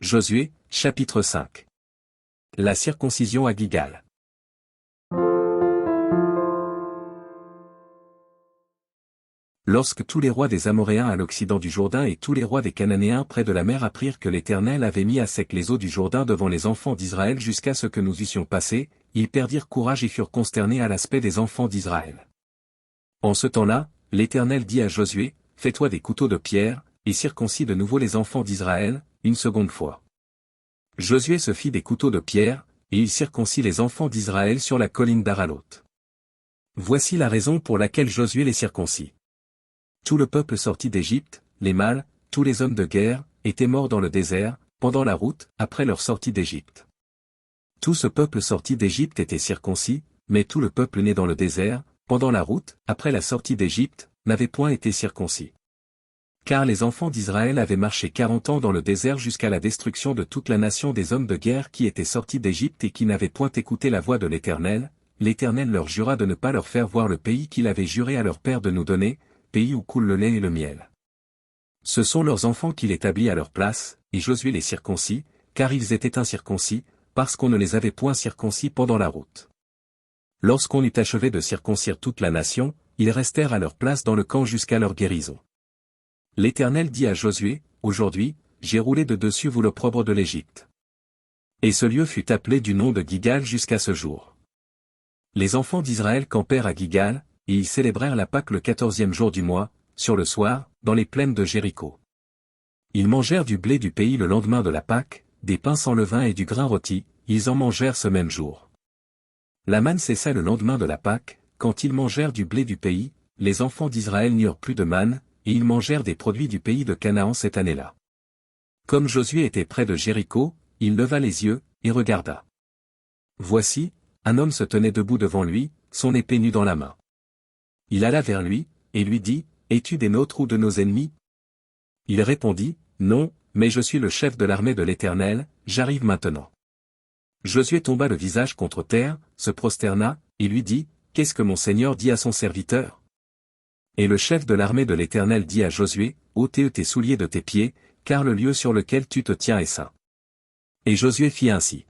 Josué, chapitre 5. La circoncision à Gilgal. Lorsque tous les rois des Amoréens à l'occident du Jourdain et tous les rois des Cananéens près de la mer apprirent que l'Éternel avait mis à sec les eaux du Jourdain devant les enfants d'Israël jusqu'à ce que nous eussions passé, ils perdirent courage et furent consternés à l'aspect des enfants d'Israël. En ce temps-là, l'Éternel dit à Josué, « Fais-toi des couteaux de pierre, et circoncis de nouveau les enfants d'Israël, une seconde fois. » Josué se fit des couteaux de pierre, et il circoncit les enfants d'Israël sur la colline d'Aralot. Voici la raison pour laquelle Josué les circoncit. Tout le peuple sorti d'Égypte, les mâles, tous les hommes de guerre, étaient morts dans le désert, pendant la route, après leur sortie d'Égypte. Tout ce peuple sorti d'Égypte était circoncis, mais tout le peuple né dans le désert, pendant la route, après la sortie d'Égypte, n'avait point été circoncis. Car les enfants d'Israël avaient marché 40 ans dans le désert jusqu'à la destruction de toute la nation des hommes de guerre qui étaient sortis d'Égypte et qui n'avaient point écouté la voix de l'Éternel. L'Éternel leur jura de ne pas leur faire voir le pays qu'il avait juré à leur père de nous donner, pays où coule le lait et le miel. Ce sont leurs enfants qu'il établit à leur place, et Josué les circoncis, car ils étaient incirconcis, parce qu'on ne les avait point circoncis pendant la route. Lorsqu'on eut achevé de circoncire toute la nation, ils restèrent à leur place dans le camp jusqu'à leur guérison. L'Éternel dit à Josué, « Aujourd'hui, j'ai roulé de dessus vous l'opprobre de l'Égypte. » Et ce lieu fut appelé du nom de Gilgal jusqu'à ce jour. Les enfants d'Israël campèrent à Gilgal, et ils célébrèrent la Pâque le 14e jour du mois, sur le soir, dans les plaines de Jéricho. Ils mangèrent du blé du pays le lendemain de la Pâque, des pains sans levain et du grain rôti, ils en mangèrent ce même jour. La manne cessa le lendemain de la Pâque, quand ils mangèrent du blé du pays, les enfants d'Israël n'eurent plus de manne, et ils mangèrent des produits du pays de Canaan cette année-là. Comme Josué était près de Jéricho, il leva les yeux, et regarda. Voici, un homme se tenait debout devant lui, son épée nue dans la main. Il alla vers lui, et lui dit, « Es-tu des nôtres ou de nos ennemis ?» Il répondit, « Non, mais je suis le chef de l'armée de l'Éternel, j'arrive maintenant. » Josué tomba le visage contre terre, se prosterna, et lui dit, « Qu'est-ce que mon Seigneur dit à son serviteur ?» Et le chef de l'armée de l'Éternel dit à Josué, « ôte tes souliers de tes pieds, car le lieu sur lequel tu te tiens est saint. » Et Josué fit ainsi.